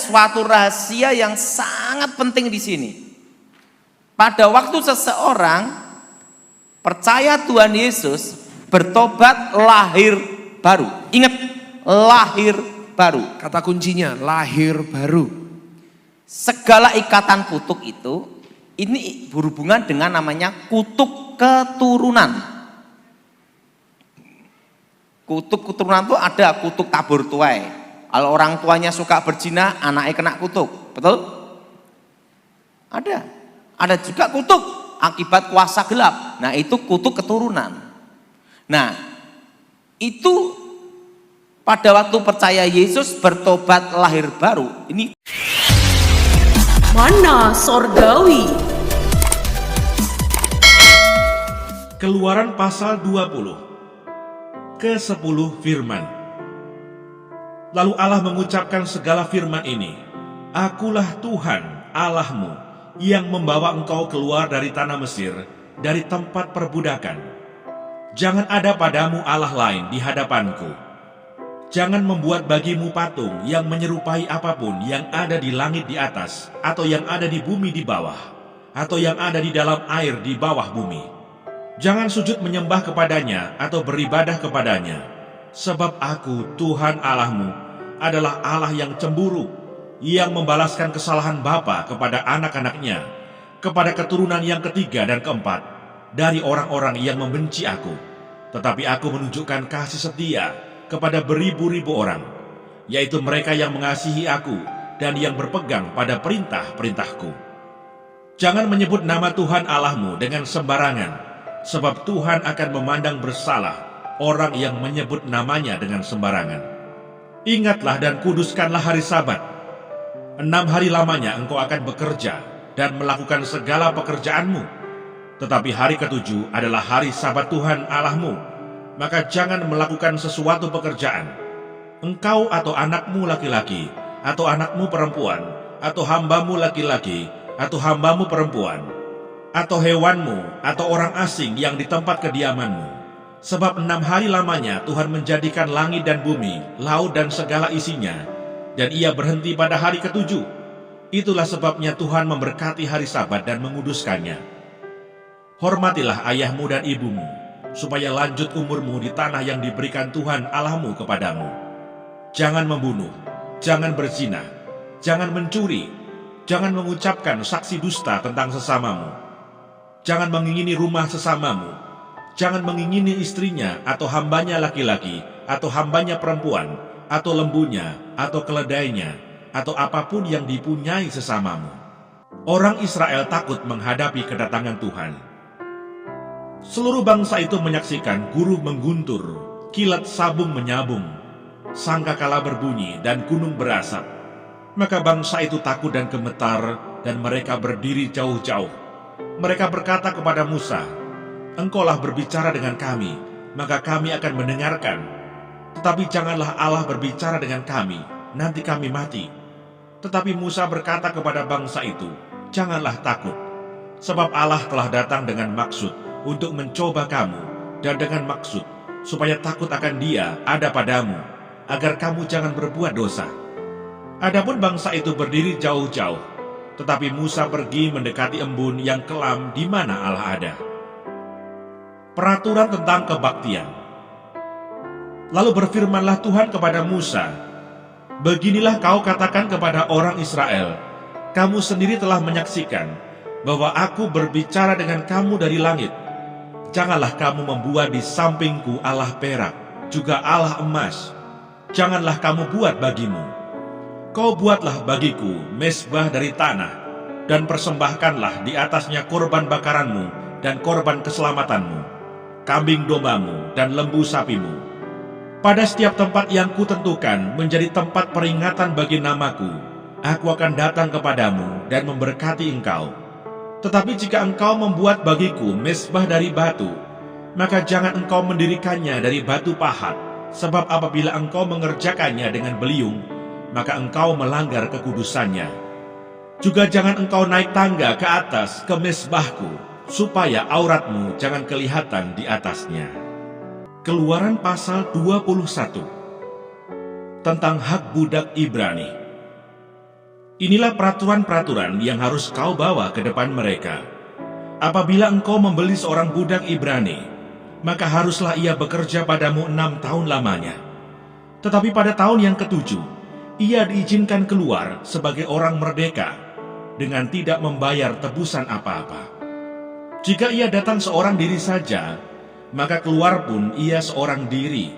suatu rahasia yang sangat penting di sini. Pada waktu seseorang percaya Tuhan Yesus, bertobat, lahir baru. Ingat, lahir baru. Kata kuncinya lahir baru. Segala ikatan kutuk itu, ini berhubungan dengan namanya kutuk keturunan. Kutuk keturunan itu ada kutuk tabur tuai. Kalau orang tuanya suka berzina, anaknya kena kutuk. Betul? Ada. Ada juga kutuk akibat kuasa gelap. Nah, itu kutuk keturunan. Nah, itu pada waktu percaya Yesus, bertobat, lahir baru. Ini Mana Sorgawi. Keluaran pasal 20 ke-10 firman. Lalu Allah mengucapkan segala firman ini, Akulah Tuhan Allahmu yang membawa engkau keluar dari tanah Mesir, dari tempat perbudakan. Jangan ada padamu Allah lain di hadapanku. Jangan membuat bagimu patung yang menyerupai apapun yang ada di langit di atas, atau yang ada di bumi di bawah, atau yang ada di dalam air di bawah bumi. Jangan sujud menyembah kepadanya atau beribadah kepadanya, sebab Aku, Tuhan Allahmu, adalah Allah yang cemburu, yang membalaskan kesalahan bapa kepada anak-anaknya, kepada keturunan yang ketiga dan keempat, dari orang-orang yang membenci Aku. Tetapi Aku menunjukkan kasih setia kepada beribu-ribu orang, yaitu mereka yang mengasihi Aku dan yang berpegang pada perintah-perintahku. Jangan menyebut nama Tuhan Allahmu dengan sembarangan, sebab Tuhan akan memandang bersalah orang yang menyebut namanya dengan sembarangan. Ingatlah dan kuduskanlah hari Sabat. 6 hari lamanya engkau akan bekerja dan melakukan segala pekerjaanmu. Tetapi hari ke-7 adalah hari Sabat Tuhan Allahmu. Maka jangan melakukan sesuatu pekerjaan. Engkau atau anakmu laki-laki, atau anakmu perempuan, atau hambamu laki-laki, atau hambamu perempuan, atau hewanmu, atau orang asing yang di tempat kediamanmu. Sebab 6 hari lamanya Tuhan menjadikan langit dan bumi, laut dan segala isinya, dan Ia berhenti pada hari ke-7. Itulah sebabnya Tuhan memberkati hari Sabat dan menguduskannya. Hormatilah ayahmu dan ibumu, supaya lanjut umurmu di tanah yang diberikan Tuhan Allahmu kepadamu. Jangan membunuh, jangan berzina, jangan mencuri, jangan mengucapkan saksi dusta tentang sesamamu. Jangan mengingini rumah sesamamu. Jangan mengingini istrinya atau hambanya laki-laki, atau hambanya perempuan, atau lembunya, atau keledainya, atau apapun yang dipunyai sesamamu. Orang Israel takut menghadapi kedatangan Tuhan. Seluruh bangsa itu menyaksikan guru mengguntur, kilat sabung menyabung, sangkakala berbunyi, dan gunung berasap. Maka bangsa itu takut dan gemetar, dan mereka berdiri jauh-jauh. Mereka berkata kepada Musa, Engkaulah berbicara dengan kami, maka kami akan mendengarkan. Tetapi janganlah Allah berbicara dengan kami, nanti kami mati. Tetapi Musa berkata kepada bangsa itu, Janganlah takut, sebab Allah telah datang dengan maksud untuk mencoba kamu, dan dengan maksud supaya takut akan Dia ada padamu, agar kamu jangan berbuat dosa. Adapun bangsa itu berdiri jauh-jauh, tetapi Musa pergi mendekati embun yang kelam di mana Allah ada. Peraturan tentang kebaktian. Lalu berfirmanlah Tuhan kepada Musa, Beginilah kau katakan kepada orang Israel, Kamu sendiri telah menyaksikan bahwa Aku berbicara dengan kamu dari langit. Janganlah kamu membuat di sampingku Allah perak, juga Allah emas. Janganlah kamu buat bagimu. Kau buatlah bagiku mezbah dari tanah, dan persembahkanlah di atasnya korban bakaranmu dan korban keselamatanmu, kambing dombamu dan lembu sapimu. Pada setiap tempat yang kutentukan menjadi tempat peringatan bagi namaku, Aku akan datang kepadamu dan memberkati engkau. Tetapi jika engkau membuat bagiku mezbah dari batu, maka jangan engkau mendirikannya dari batu pahat, sebab apabila engkau mengerjakannya dengan beliung, maka engkau melanggar kekudusannya. Juga jangan engkau naik tangga ke atas ke mezbahku, supaya auratmu jangan kelihatan di atasnya. Keluaran pasal 21 tentang hak budak Ibrani. Inilah peraturan-peraturan yang harus kau bawa ke depan mereka. Apabila engkau membeli seorang budak Ibrani, maka haruslah ia bekerja padamu 6 tahun lamanya. Tetapi pada tahun yang ke-7, ia diizinkan keluar sebagai orang merdeka dengan tidak membayar tebusan apa-apa. Jika ia datang seorang diri saja, maka keluar pun ia seorang diri.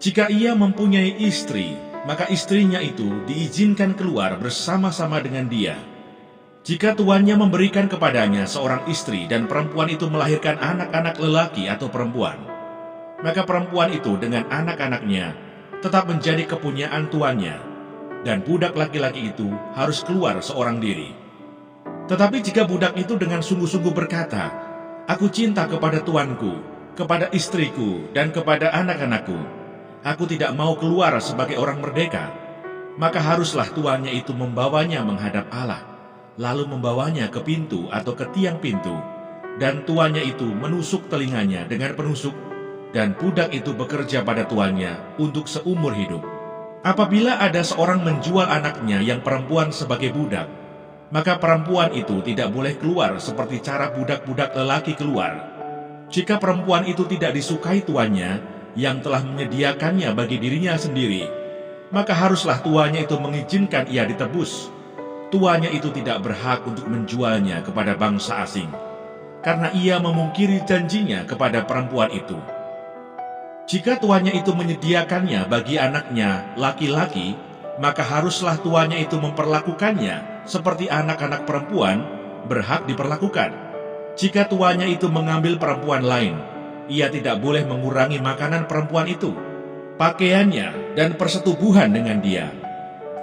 Jika ia mempunyai istri, maka istrinya itu diizinkan keluar bersama-sama dengan dia. Jika tuannya memberikan kepadanya seorang istri dan perempuan itu melahirkan anak-anak lelaki atau perempuan, maka perempuan itu dengan anak-anaknya tetap menjadi kepunyaan tuannya, dan budak laki-laki itu harus keluar seorang diri. Tetapi jika budak itu dengan sungguh-sungguh berkata, "Aku cinta kepada tuanku, kepada istriku, dan kepada anak-anakku, aku tidak mau keluar sebagai orang merdeka," maka haruslah tuannya itu membawanya menghadap Allah, lalu membawanya ke pintu atau ke tiang pintu, dan tuannya itu menusuk telinganya dengan penusuk, dan budak itu bekerja pada tuannya untuk seumur hidup. Apabila ada seorang menjual anaknya yang perempuan sebagai budak, maka perempuan itu tidak boleh keluar seperti cara budak-budak lelaki keluar. Jika perempuan itu tidak disukai tuannya yang telah menyediakannya bagi dirinya sendiri, maka haruslah tuannya itu mengizinkan ia ditebus. Tuannya itu tidak berhak untuk menjualnya kepada bangsa asing, karena ia memungkiri janjinya kepada perempuan itu. Jika tuannya itu menyediakannya bagi anaknya laki-laki, maka haruslah tuannya itu memperlakukannya seperti anak-anak perempuan berhak diperlakukan. Jika tuannya itu mengambil perempuan lain, ia tidak boleh mengurangi makanan perempuan itu, pakaiannya, dan persetubuhan dengan dia.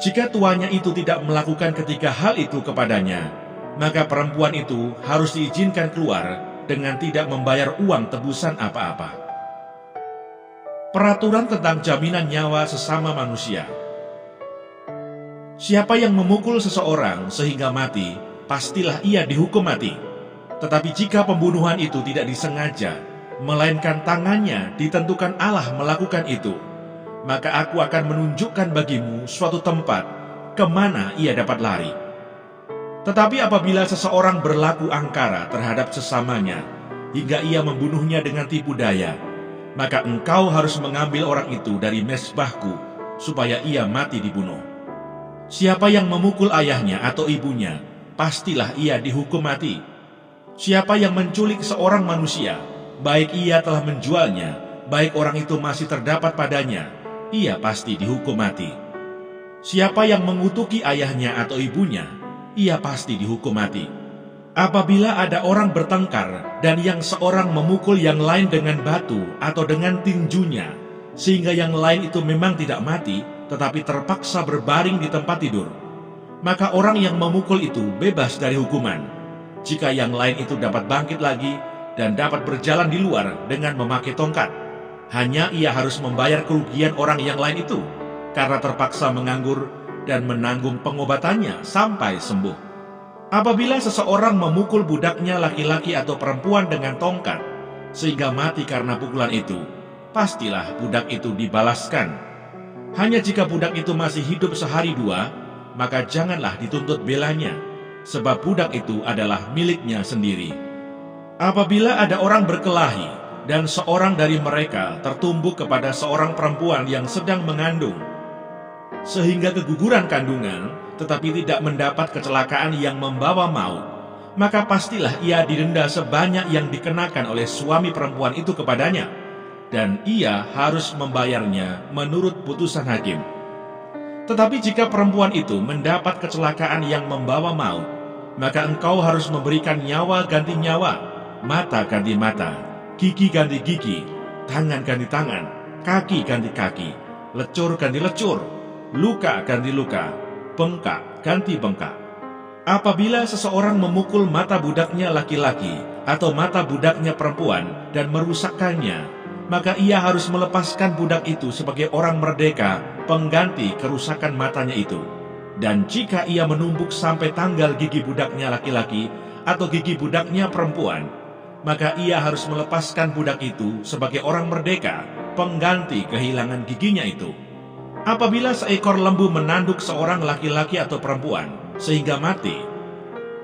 Jika tuannya itu tidak melakukan ketiga hal itu kepadanya, maka perempuan itu harus diizinkan keluar dengan tidak membayar uang tebusan apa-apa. Peraturan tentang jaminan nyawa sesama manusia. Siapa yang memukul seseorang sehingga mati, pastilah ia dihukum mati. Tetapi jika pembunuhan itu tidak disengaja, melainkan tangannya ditentukan Allah melakukan itu, maka aku akan menunjukkan bagimu suatu tempat kemana ia dapat lari. Tetapi apabila seseorang berlaku angkara terhadap sesamanya, hingga ia membunuhnya dengan tipu daya, maka engkau harus mengambil orang itu dari mezbahku, supaya ia mati dibunuh. Siapa yang memukul ayahnya atau ibunya, pastilah ia dihukum mati. Siapa yang menculik seorang manusia, baik ia telah menjualnya, baik orang itu masih terdapat padanya, ia pasti dihukum mati. Siapa yang mengutuki ayahnya atau ibunya, ia pasti dihukum mati. Apabila ada orang bertengkar dan yang seorang memukul yang lain dengan batu atau dengan tinjunya, sehingga yang lain itu memang tidak mati, tetapi terpaksa berbaring di tempat tidur, maka orang yang memukul itu bebas dari hukuman, jika yang lain itu dapat bangkit lagi dan dapat berjalan di luar dengan memakai tongkat. Hanya ia harus membayar kerugian orang yang lain itu, karena terpaksa menganggur dan menanggung pengobatannya sampai sembuh. Apabila seseorang memukul budaknya laki-laki atau perempuan dengan tongkat, sehingga mati karena pukulan itu, pastilah budak itu dibalaskan. Hanya jika budak itu masih hidup sehari dua, maka janganlah dituntut belanya, sebab budak itu adalah miliknya sendiri. Apabila ada orang berkelahi, dan seorang dari mereka tertumbuk kepada seorang perempuan yang sedang mengandung, sehingga keguguran kandungan, tetapi tidak mendapat kecelakaan yang membawa maut, maka pastilah ia didenda sebanyak yang dikenakan oleh suami perempuan itu kepadanya, dan ia harus membayarnya menurut putusan hakim. Tetapi jika perempuan itu mendapat kecelakaan yang membawa maut, maka engkau harus memberikan nyawa ganti nyawa, mata ganti mata, gigi ganti gigi, tangan ganti tangan, kaki ganti kaki, lecur ganti lecur, luka ganti luka, bengkak ganti bengkak. Apabila seseorang memukul mata budaknya laki-laki atau mata budaknya perempuan dan merusakkannya, maka ia harus melepaskan budak itu sebagai orang merdeka pengganti kerusakan matanya itu. Dan jika ia menumbuk sampai tanggal gigi budaknya laki-laki atau gigi budaknya perempuan, maka ia harus melepaskan budak itu sebagai orang merdeka pengganti kehilangan giginya itu. Apabila seekor lembu menanduk seorang laki-laki atau perempuan sehingga mati,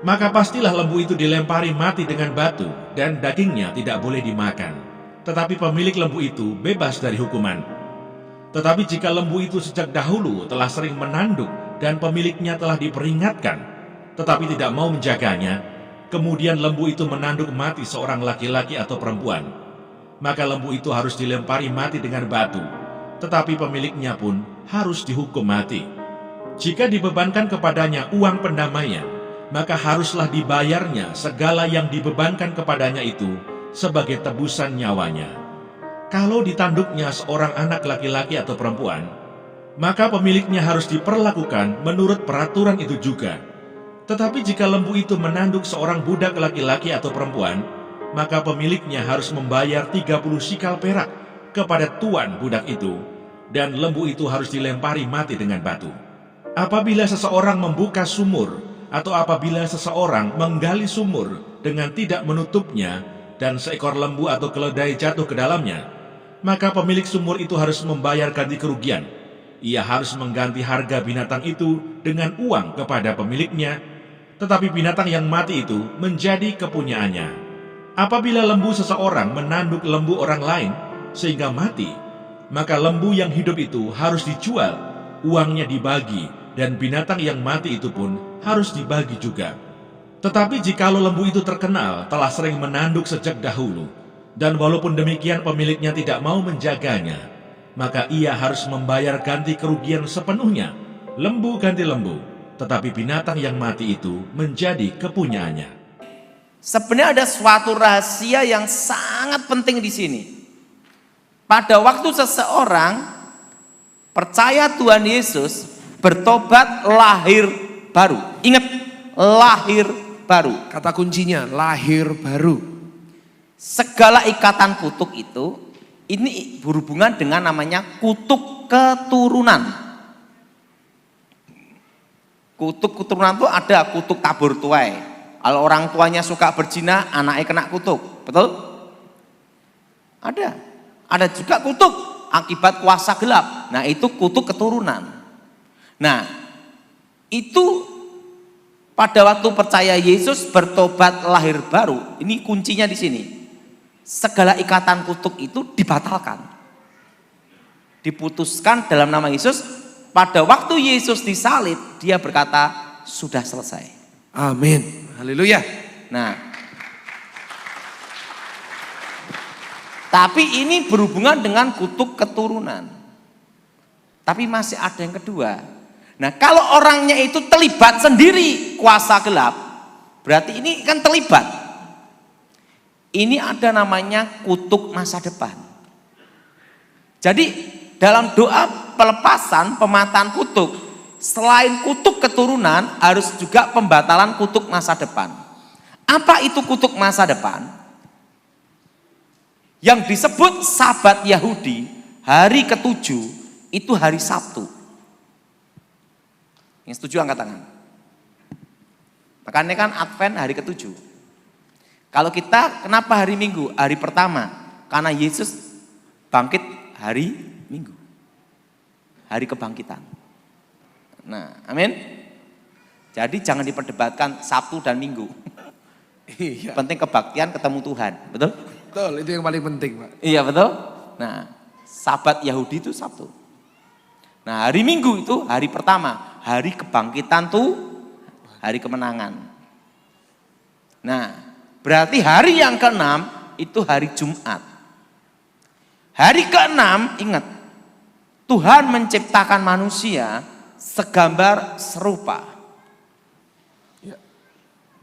maka pastilah lembu itu dilempari mati dengan batu dan dagingnya tidak boleh dimakan. Tetapi pemilik lembu itu bebas dari hukuman. Tetapi jika lembu itu sejak dahulu telah sering menanduk dan pemiliknya telah diperingatkan, tetapi tidak mau menjaganya, kemudian lembu itu menanduk mati seorang laki-laki atau perempuan, maka lembu itu harus dilempari mati dengan batu, tetapi pemiliknya pun harus dihukum mati. Jika dibebankan kepadanya uang pendamaian, maka haruslah dibayarnya segala yang dibebankan kepadanya itu sebagai tebusan nyawanya. Kalau ditanduknya seorang anak laki-laki atau perempuan, maka pemiliknya harus diperlakukan menurut peraturan itu juga. Tetapi jika lembu itu menanduk seorang budak laki-laki atau perempuan, maka pemiliknya harus membayar 30 sikal perak kepada tuan budak itu, dan lembu itu harus dilempari mati dengan batu. Apabila seseorang membuka sumur, atau apabila seseorang menggali sumur dengan tidak menutupnya, dan seekor lembu atau keledai jatuh ke dalamnya, maka pemilik sumur itu harus membayar ganti kerugian. Ia harus mengganti harga binatang itu dengan uang kepada pemiliknya, tetapi binatang yang mati itu menjadi kepunyaannya. Apabila lembu seseorang menanduk lembu orang lain sehingga mati, maka lembu yang hidup itu harus dijual, uangnya dibagi, dan binatang yang mati itu pun harus dibagi juga. Tetapi jikalau lembu itu terkenal telah sering menanduk sejak dahulu, dan walaupun demikian pemiliknya tidak mau menjaganya, maka ia harus membayar ganti kerugian sepenuhnya, lembu ganti lembu, tetapi binatang yang mati itu menjadi kepunyaannya. Sebenarnya ada suatu rahasia yang sangat penting di sini. Pada waktu seseorang percaya Tuhan Yesus, bertobat, lahir baru. Ingat, lahir baru. Kata kuncinya lahir baru. Segala ikatan kutuk itu, ini berhubungan dengan namanya kutuk keturunan. Kutuk keturunan itu ada kutuk tabur tuai. Kalau orang tuanya suka berzina, anaknya kena kutuk, betul? Ada juga kutuk akibat kuasa gelap. Nah, itu kutuk keturunan. Nah, itu pada waktu percaya Yesus, bertobat, lahir baru, ini kuncinya di sini. Segala ikatan kutuk itu dibatalkan, diputuskan dalam nama Yesus. Pada waktu Yesus disalib, dia berkata, sudah selesai. Amin. Haleluya. Nah, tapi ini berhubungan dengan kutuk keturunan. Tapi masih ada yang kedua. Nah, kalau orangnya itu terlibat sendiri kuasa gelap, berarti ini kan terlibat. Ini ada namanya kutuk masa depan. Jadi dalam doa pelepasan, pemataan kutuk, selain kutuk keturunan, harus juga pembatalan kutuk masa depan. Apa itu kutuk masa depan? Yang disebut Sabat Yahudi, hari ke-7, itu hari Sabtu. Yang setuju angkat tangan. Makanya kan Advent hari ke-7. Kalau kita, kenapa hari Minggu? Hari pertama, karena Yesus bangkit hari Minggu. Hari kebangkitan. Nah, amin. Jadi jangan diperdebatkan Sabtu dan Minggu. Iya. Penting kebaktian ketemu Tuhan, betul? Betul, itu yang paling penting, Pak. Iya, betul. Nah, Sabat Yahudi itu Sabtu. Nah, hari Minggu itu hari pertama, hari kebangkitan tuh, hari kemenangan. Nah, berarti hari yang ke-6 itu hari Jumat. Hari ke-6, ingat, Tuhan menciptakan manusia segambar serupa.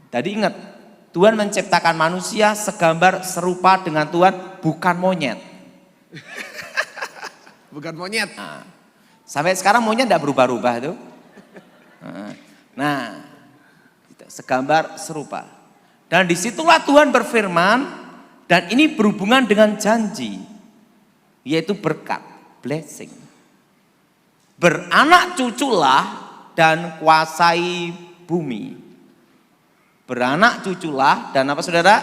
Jadi ingat, Tuhan menciptakan manusia segambar serupa dengan Tuhan, bukan monyet. Bukan monyet. Nah, sampai sekarang monyet tidak berubah-ubah itu. Nah, segambar serupa. Dan disitulah Tuhan berfirman, dan ini berhubungan dengan janji, yaitu berkat, blessing. Beranak cuculah dan kuasai bumi. Beranak cuculah dan apa saudara?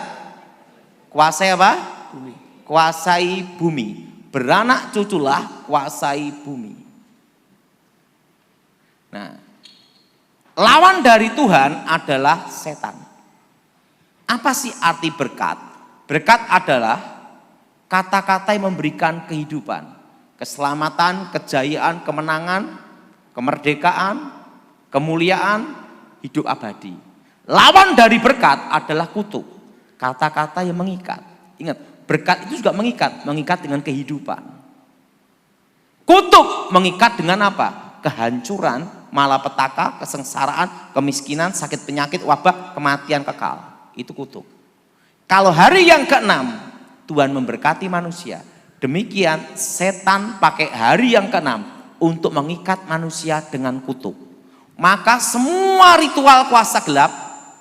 Kuasai apa? Bumi. Kuasai bumi. Beranak cuculah, kuasai bumi. Nah, lawan dari Tuhan adalah setan. Apa sih arti berkat? Berkat adalah kata-kata yang memberikan kehidupan, keselamatan, kejayaan, kemenangan, kemerdekaan, kemuliaan, hidup abadi. Lawan dari berkat adalah kutuk, kata-kata yang mengikat. Ingat, berkat itu juga mengikat dengan kehidupan. Kutuk mengikat dengan apa? Kehancuran, malapetaka, kesengsaraan, kemiskinan, sakit penyakit, wabah, kematian kekal. Itu kutuk. Kalau hari yang ke-6 Tuhan memberkati manusia, demikian setan pakai hari yang ke-6 untuk mengikat manusia dengan kutuk. Maka semua ritual kuasa gelap,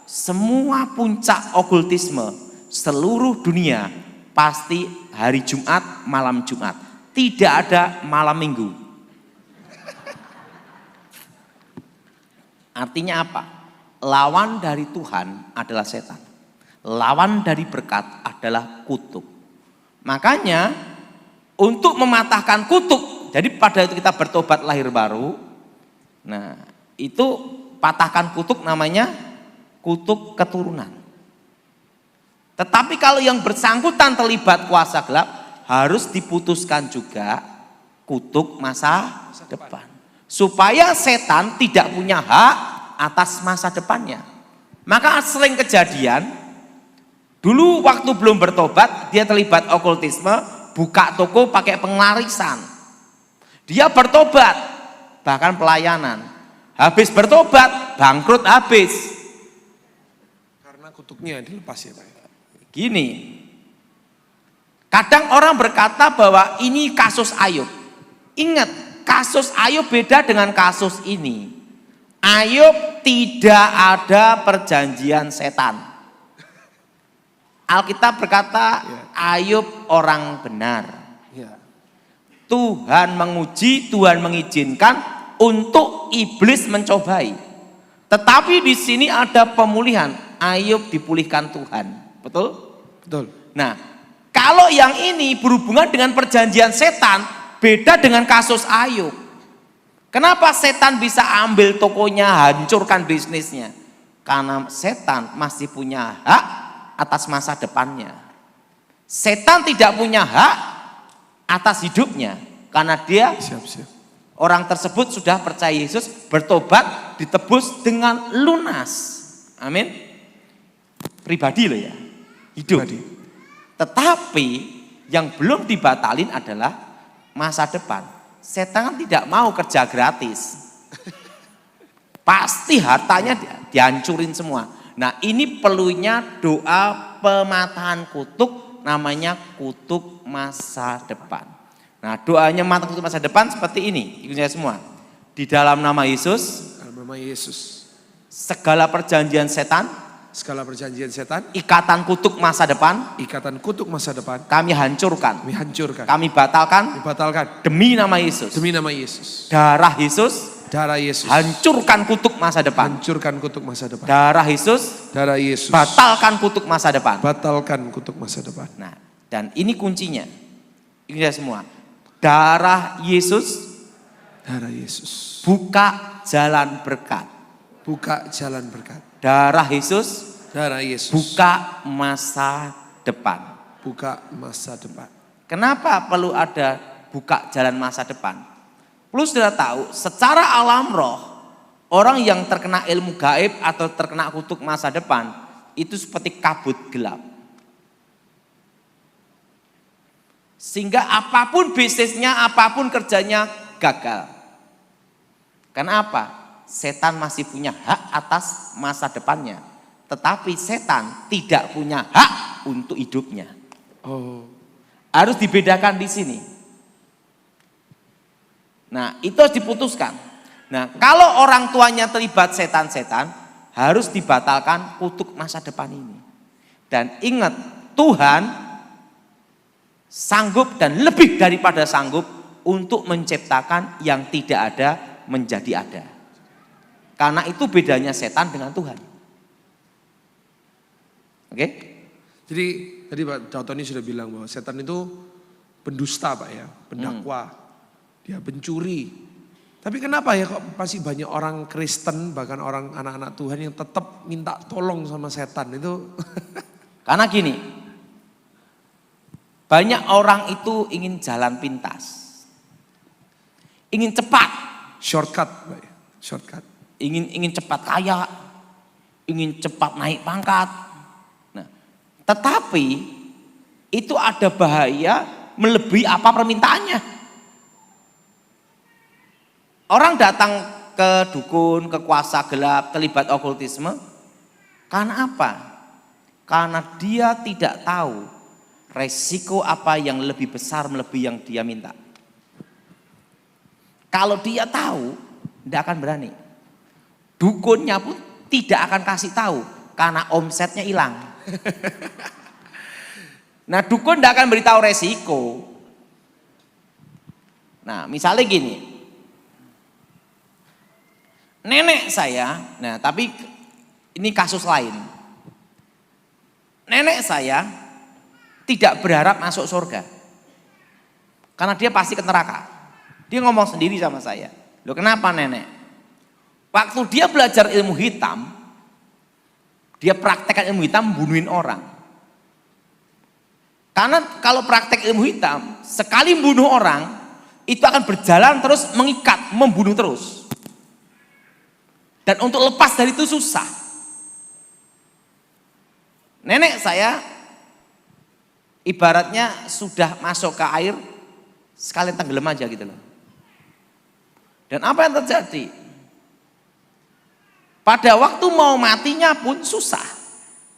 semua puncak okultisme seluruh dunia pasti hari Jumat, malam Jumat. Tidak ada malam Minggu. Artinya apa? Lawan dari Tuhan adalah setan. Lawan dari berkat adalah kutuk. Makanya untuk mematahkan kutuk, jadi pada itu kita bertobat lahir baru. Nah, itu patahkan kutuk namanya kutuk keturunan. Tetapi kalau yang bersangkutan terlibat kuasa gelap, harus diputuskan juga kutuk masa depan. Supaya setan tidak punya hak atas masa depannya. Maka sering kejadian, dulu waktu belum bertobat, dia terlibat okultisme, buka toko pakai penglarisan. Dia bertobat, bahkan pelayanan. Habis bertobat, bangkrut habis. Karena kutuknya dilepas ya Pak. Gini, kadang orang berkata bahwa ini kasus Ayub. Ingat, kasus Ayub beda dengan kasus ini. Ayub tidak ada perjanjian setan. Alkitab berkata Ayub orang benar. Ya. Tuhan menguji, Tuhan mengizinkan untuk iblis mencobai. Tetapi di sini ada pemulihan. Ayub dipulihkan Tuhan. Betul? Betul. Nah, kalau yang ini berhubungan dengan perjanjian setan, beda dengan kasus Ayub. Kenapa setan bisa ambil tokonya, hancurkan bisnisnya? Karena setan masih punya hak atas masa depannya. Setan tidak punya hak atas hidupnya. Karena dia, orang tersebut sudah percaya Yesus, bertobat, ditebus dengan lunas. Amin. Pribadi loh ya, hidup. Pribadi. Tetapi yang belum dibatalin adalah masa depan. Setan tidak mau kerja gratis. Pasti hartanya dihancurin semua. Nah, ini perlunya doa pematahan kutuk, namanya kutuk masa depan. Nah, doanya mata kutuk masa depan seperti ini. Ikut saya semua. Di dalam nama Yesus, Dalam nama Yesus. segala perjanjian setan, Segala perjanjian setan, ikatan kutuk masa depan, ikatan kutuk masa depan, kami hancurkan, kami hancurkan, kami batalkan, dibatalkan demi nama Yesus. demi nama Yesus. Darah Yesus, Darah Yesus, hancurkan kutuk masa depan. hancurkan kutuk masa depan. Darah Yesus, Darah Yesus, batalkan kutuk masa depan. batalkan kutuk masa depan. Nah, dan ini kuncinya. Ini semua. Darah Yesus, Darah Yesus, buka jalan berkat. buka jalan berkat. Darah Yesus, Darah Yesus, buka masa depan. buka masa depan. Kenapa perlu ada buka jalan masa depan? Perlu sudah tahu, secara alam roh, orang yang terkena ilmu gaib atau terkena kutuk masa depan, itu seperti kabut gelap. Sehingga apapun bisnisnya, apapun kerjanya gagal. Karena apa? Setan masih punya hak atas masa depannya. Tetapi setan tidak punya hak untuk hidupnya. Oh, Harus dibedakan di sini. Nah, itu harus diputuskan. Nah, kalau orang tuanya terlibat setan-setan, harus dibatalkan kutuk masa depan ini. Dan ingat, Tuhan sanggup dan lebih daripada sanggup untuk menciptakan yang tidak ada menjadi ada. Karena itu bedanya setan dengan Tuhan. Oke? jadi tadi Pak Tony sudah bilang bahwa setan itu pendusta Pak ya, pendakwa, dia pencuri, Tapi kenapa ya kok masih banyak orang Kristen, bahkan orang anak-anak Tuhan yang tetap minta tolong sama setan itu? Karena gini, banyak orang itu ingin jalan pintas. Ingin cepat. Shortcut, Pak. Shortcut. Ingin cepat kaya. Ingin cepat naik pangkat. Nah, tetapi itu ada bahaya melebihi apa permintaannya. Orang datang ke dukun, ke kuasa gelap, terlibat okultisme. Karena apa? Karena dia tidak tahu resiko apa yang lebih besar melebihi yang dia minta. Kalau dia tahu, tidak akan berani. Dukunnya pun tidak akan kasih tahu karena omsetnya hilang. Nah, dukun tidak akan beritahu resiko. Nah, misalnya gini. Nenek saya, nah tapi ini kasus lain. Nenek saya tidak berharap masuk surga. Karena dia pasti ke neraka. Dia ngomong sendiri sama saya. Loh, kenapa nenek? Waktu dia belajar ilmu hitam, dia praktekkan ilmu hitam bunuhin orang. Karena kalau praktek ilmu hitam, sekali bunuh orang, itu akan berjalan terus mengikat, membunuh terus. Dan untuk lepas dari itu susah. Nenek saya ibaratnya sudah masuk ke air, sekalian tenggelam aja gitu loh. Dan apa yang terjadi? Pada waktu mau matinya pun susah.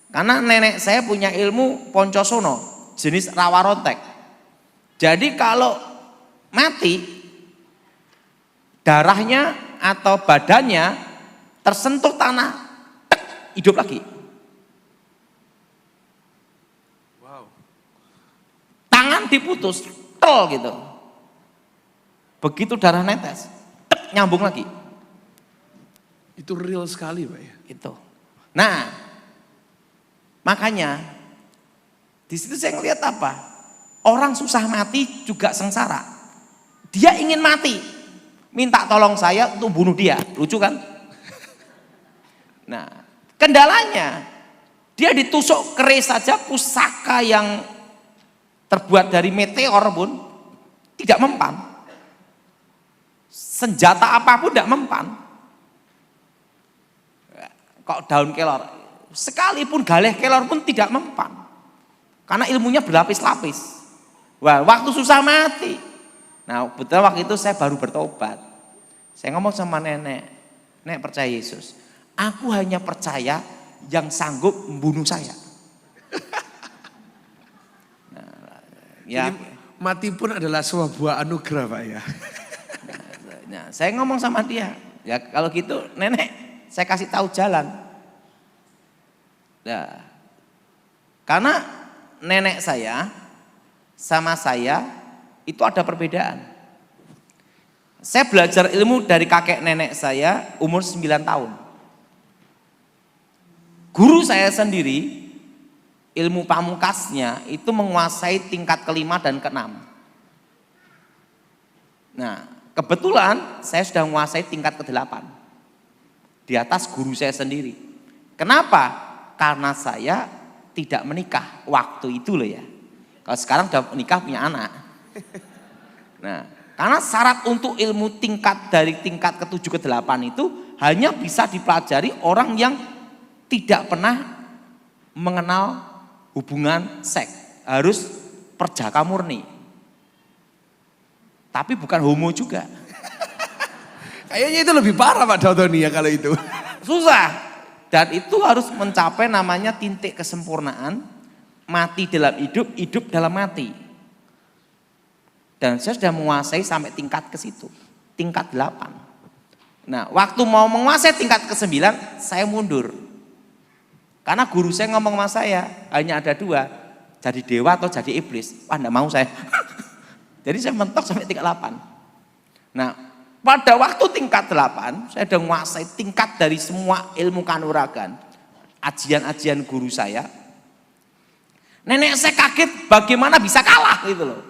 Karena nenek saya punya ilmu poncosono, jenis rawa rontek. Jadi kalau mati, darahnya atau badannya tersentuh tanah, tek, hidup lagi. Wow. Tangan diputus, tel gitu. Begitu darah netes, tek, nyambung lagi. Itu real sekali, Pak ya. Itu. Nah, makanya di situ saya ngelihat apa? Orang susah mati juga sengsara. Dia ingin mati, minta tolong saya untuk bunuh dia. Lucu kan? Nah, kendalanya dia ditusuk keris saja, pusaka yang terbuat dari meteor pun tidak mempan. Senjata apapun tidak mempan. Kok daun kelor, sekalipun galeh kelor pun tidak mempan. Karena ilmunya berlapis-lapis. Wah, waktu susah mati. Nah, betul waktu itu saya baru bertobat. Saya ngomong sama nenek, "Nek, percaya Yesus. Aku hanya percaya yang sanggup membunuh saya." Nah, ya. Jadi, mati pun adalah sebuah anugerah, Pak ya. Nah, saya ngomong sama dia, ya kalau gitu nenek, saya kasih tahu jalan. Nah, karena nenek saya sama saya itu ada perbedaan. Saya belajar ilmu dari kakek nenek saya umur 9 tahun. Guru saya sendiri, ilmu pamungkasnya itu menguasai tingkat ke-5 dan ke-6. Nah, kebetulan saya sudah menguasai tingkat ke-8. Di atas guru saya sendiri. Kenapa? Karena saya tidak menikah waktu itu loh ya. Kalau sekarang sudah menikah punya anak. Nah, karena syarat untuk ilmu tingkat dari tingkat ke-7 ke-8 itu hanya bisa dipelajari orang yang tidak pernah mengenal hubungan seks, harus perjaka murni. Tapi bukan homo juga. Kayaknya itu lebih parah Pak Dautoni ya kalau itu. Susah. Dan itu harus mencapai namanya titik kesempurnaan, mati dalam hidup, hidup dalam mati. Dan saya sudah menguasai sampai tingkat ke situ, tingkat 8. Nah, waktu mau menguasai tingkat ke-9, saya mundur. Karena guru saya ngomong sama saya, hanya ada 2, jadi dewa atau jadi iblis. Wah, enggak mau saya. Jadi saya mentok sampai tingkat 8. Nah, pada waktu tingkat 8, saya sudah menguasai tingkat dari semua ilmu kanuragan. Ajian-ajian guru saya. Nenek saya kaget bagaimana bisa kalah gitu loh.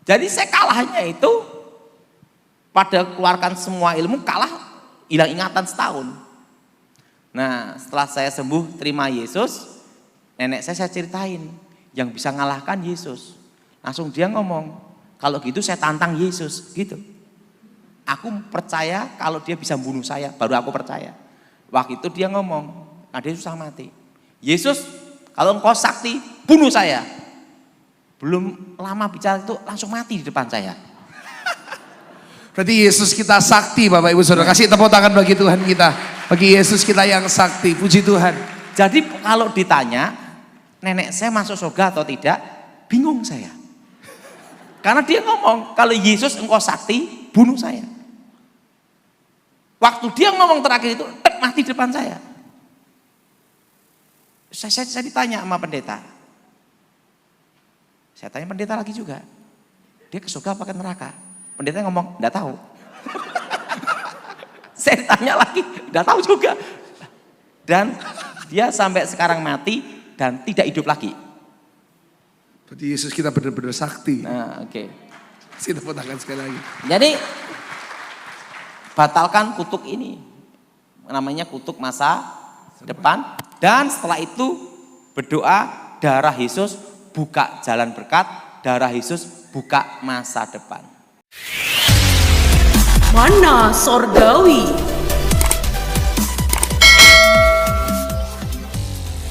Jadi saya kalahnya itu pada keluarkan semua ilmu, kalah hilang ingatan setahun. Nah setelah saya sembuh terima Yesus, nenek saya ceritain yang bisa ngalahkan Yesus. Langsung dia ngomong, kalau gitu saya tantang Yesus gitu. Aku percaya kalau dia bisa bunuh saya, baru aku percaya. Waktu itu dia ngomong, nah dia susah mati. Yesus, kalau engkau sakti, bunuh saya. Belum lama bicara itu langsung mati di depan saya. Berarti Yesus kita sakti Bapak Ibu Saudara. Kasih tepuk tangan bagi Tuhan kita. Bagi Yesus kita yang sakti. Puji Tuhan. Jadi kalau ditanya nenek saya masuk surga atau tidak, bingung saya. Karena dia ngomong kalau Yesus engkau sakti, bunuh saya. Waktu dia ngomong terakhir itu, mati di depan saya. Saya ditanya sama pendeta. Saya tanya pendeta lagi juga. Dia ke surga apa ke neraka? Pendeta ngomong, enggak tahu. Saya ditanya lagi, enggak tahu juga. Dan dia sampai sekarang mati dan tidak hidup lagi. Berarti Yesus kita benar-benar sakti. Nah, oke. Kasih tepuk tangan sekali lagi. Jadi batalkan kutuk ini. Namanya kutuk masa depan. Dan setelah itu berdoa darah Yesus buka jalan berkat. Darah Yesus buka masa depan. Mana Sorgawi.